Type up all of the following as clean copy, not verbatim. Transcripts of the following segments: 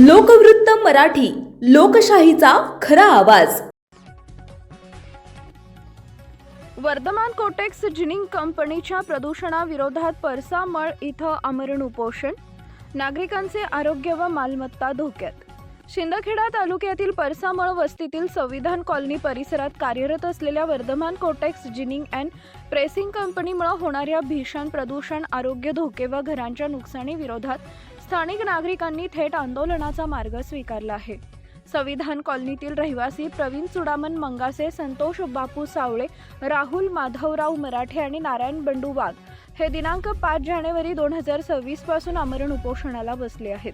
लोकवृत्त मराठी, लोकशाहीचा खरा आवाज। वर्धमान कोटेक्स जिनिंग कंपनीच्या प्रदूषणाविरोधात परसामळ इथं आमरण उपोषण। नागरिकांचे आरोग्य व मालमत्ता धोक्यात। शिंदखेडा तालुक्यातील परसामळ वस्तीतील संविधान कॉलनी परिसरात कार्यरत असलेल्या Vardhaman cortex ginning and pressing कंपनीमुळे होणाऱ्या भीषण प्रदूषण, आरोग्य धोके व घरांच्या नुकसानीविरोधात स्थानिक नागरिकांनी थेट आंदोलनाचा मार्ग स्वीकारला आहे। संविधान कॉलनीतील रहिवासी प्रवीण चुडामन मंगासे, संतोष बापू सावळे, राहुल माधवराव मराठे आणि नारायण बंडू वाघ हे दिनांक 5 जानेवारी 2026 पासून आमरण उपोषणाला बसले आहेत।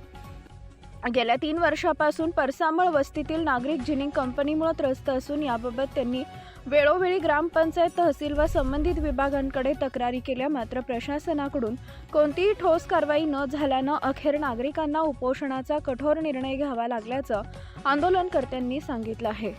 गेल्या 3 वर्षापासून परसामळ वस्तीतील नागरिक जिनिंग कंपनीमुळे त्रस्त असून याबाबत त्यांनी वेळोवेळी ग्रामपंचायत, तहसील व संबंधित विभागांकडे तक्रारी केल्या, मात्र प्रशासनाकडून कोणतीही ठोस कारवाई न झाल्यानं अखेर नागरिकांना उपोषणाचा कठोर निर्णय घ्यावा लागल्याचं आंदोलनकर्त्यांनी सांगितलं आहे।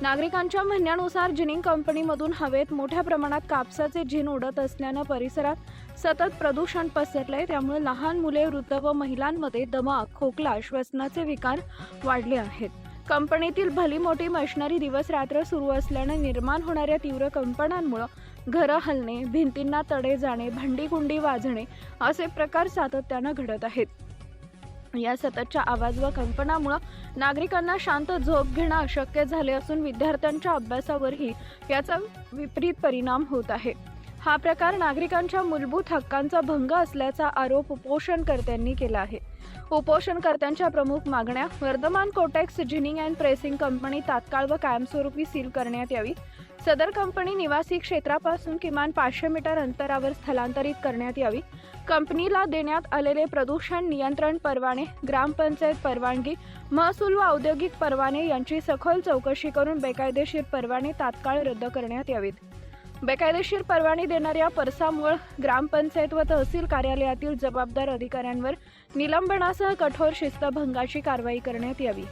नागरिकांच्या म्हणण्यानुसार जिनिंग कंपनीमधून हवेत मोठ्या प्रमाणात कापसाचे झिन उडत असल्यानं परिसरात सतत प्रदूषण पसरलंय। त्यामुळे लहान मुले, वृद्ध व महिलांमध्ये दमा, खोकला, श्वसनाचे विकार वाढले आहेत। कंपनीतील भली मोठी मशिनरी दिवस रात्र सुरू असल्याने निर्माण होणाऱ्या तीव्र कंपनांमुळे घरं हलणे, भिंतींना तडे जाणे, भांडी-कुंडी वाजणे असे प्रकार सातत्यानं घडत आहेत। या सततच्या आवाज व कंपनामुळे नागरिकांना शांत झोप घेणं अशक्य झाले असून विद्यार्थ्यांच्या अभ्यासावरही याचा विपरीत परिणाम होत आहे। हा प्रकार नागरिकांच्या मूलभूत हक्कांचा भंग असल्याचा आरोप उपोषणकर्त्यांनी केला आहे। उपोषणकर्त्यांच्या प्रमुख मागण्या: Vardhaman cortex ginning and pressing company तात्काळ व कायमस्वरूपी सील करण्यात यावी। सदर कंपनी निवासी क्षेत्रापासून किमान 500 मीटर अंतरावर स्थलांतरित करण्यात यावी। कंपनीला देण्यात आलेले प्रदूषण नियंत्रण परवाने, ग्रामपंचायत परवानगी, महसूल व औद्योगिक परवाने यांची सखोल चौकशी करून बेकायदेशीर परवाने तात्काळ रद्द करण्यात यावेत। बेकायदेशीर परवाने देणाऱ्या परसामळ ग्रामपंचायत व तहसील कार्यालयातील जबाबदार अधिकाऱ्यांवर निलंबनासह कठोर शिस्तभंगाची कारवाई करण्यात यावी।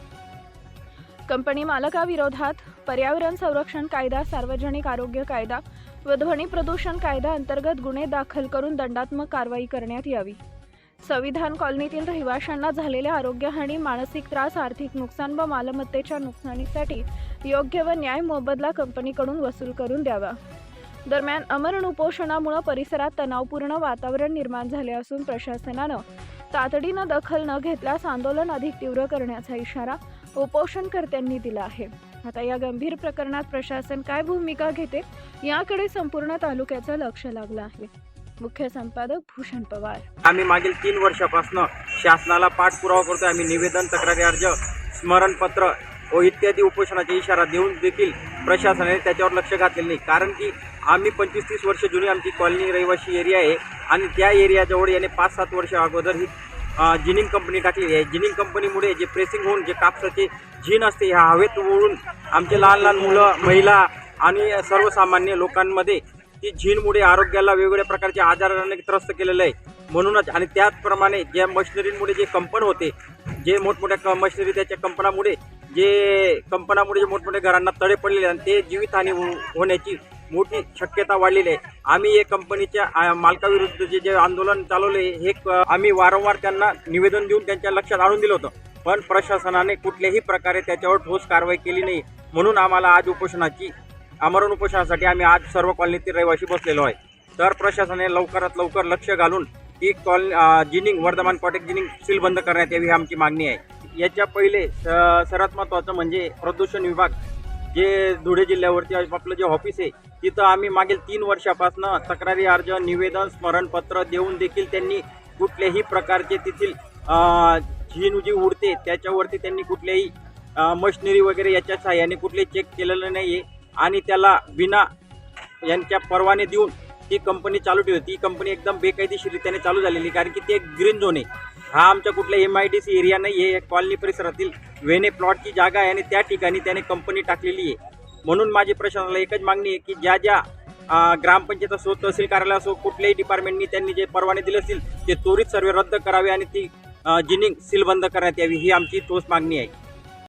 कंपनी मालकाविरोधात पर्यावरण संरक्षण कायदा, सार्वजनिक आरोग्य कायदा व ध्वनी प्रदूषण कायदा अंतर्गत गुन्हे दाखल करून दंडात्मक कारवाई करण्यात यावी। संविधान कॉलनीतील रहिवाशांना झालेल्या आरोग्यहानी, मानसिक त्रास, आर्थिक नुकसान व मालमत्तेच्या नुकसानीसाठी योग्य व न्याय मोबदला कंपनीकडून वसूल करून द्यावा। दरम्यान आमरण उपोषणामुळे परिसरात तणावपूर्ण वातावरण निर्माण झाले असून प्रशासनानं तातडीनं दखल न घेतल्यास आंदोलन अधिक तीव्र करण्याचा इशारा उपोषणकर्त्यांनी दिला आहे। आता या गंभीर प्रकरणात प्रशासन काय भूमिका घेते याकडे संपूर्ण तालुक्याचं लक्ष लागलं आहे। मुख्य संपादक भूषण पवार। आम्ही मागील 3 वर्षापासून शासनाला पाठपुरावा करतोय। आम्ही निवेदन, तक्रारी अर्ज, स्मरणपत्र व इत्यादी उपोषणाचा इशारा देऊन देखील प्रशासनाने त्याच्यावर लक्ष घातलेले नाही। कारण की आम्ही 25-30 वर्ष जुनी आमची कॉलनी रहिवासी एरिया आहे आणि त्या एरियाजवळ याने 5-7 वर्ष अगोदर ही जिनिंग कंपनी टाकलेली आहे। जिनिंग कंपनीमुळे जे प्रेसिंग होऊन जे कापसाचे झिन असते ह्या हवेत उडून आमचे लहान लहान मुलं, महिला आणि सर्वसामान्य लोकांमध्ये ती झिनमुळे आरोग्याला वेगवेगळ्या प्रकारचे आजाराने त्रस्त केलेलं आहे। म्हणूनच आणि त्याचप्रमाणे ज्या मशिनरीमुळे जे कंपन होते, जे मोठमोठ्या मशिनरी त्याच्या कंपनामुळे जे मोठमोठ्या घरांना तडे पडलेले आणि ते जीवितहानी होण्याची मोठी शक्यता वाढलेली आहे। आम्ही या कंपनीच्या मालकाविरुद्ध जे आंदोलन चालवले हे आम्ही वारंवार त्यांना निवेदन देऊन त्यांच्या लक्षात आणून दिलं होतं, पण प्रशासनाने कुठल्याही प्रकारे त्याच्यावर ठोस कारवाई केली नाही। म्हणून आम्हाला आज आमरण उपोषणासाठी आम्ही आज सर्व कॉलनीतील रहिवासी बसलेलो आहे। तर प्रशासनाने लवकरात लवकर लक्ष घालून ही ginning Vardhaman cortex ginning seal बंद करण्यात यावी ही आमची मागणी आहे। याच्या पहिले सर्वात महत्त्वाचं म्हणजे प्रदूषण विभाग जे धुळे जिल्ह्यावरती आपलं जे ऑफिस आहे तिथं आम्ही मागील 3 वर्षापासून तक्रारी अर्ज, निवेदन, स्मरणपत्र देऊन देखील त्यांनी कुठल्याही प्रकारचे तेथील झिन जी उडते त्याच्यावरती त्यांनी कुठल्याही मशिनरी वगैरे याच्या सहाय्याने कुठलेही चेक केलेलं नाही आहे आणि त्याला बिना यांच्या परवाने देऊन ती कंपनी चालू ठेवली। ती कंपनी एकदम बेकायदेशीररित्याने चालू झालेली, कारण की ते एक ग्रीन झोन आहे। हा आमच्या कुठल्या MIDC एरिया नाही आहे, कॉलनी परिसरातील वेणे प्लॉटची जागा आहे आणि त्या ठिकाणी त्याने कंपनी टाकलेली आहे। म्हणून माझी प्रशासनाला एकच मागणी आहे की ज्या ग्रामपंचायत असो, तहसील कार्यालय असो, कुठल्याही डिपार्टमेंटनी त्यांनी जे परवाने दिले असतील ते त्वरित सर्व रद्द करावे आणि ती जिनिंग सील बंद करण्यात यावी ही आमची ठोस मागणी आहे।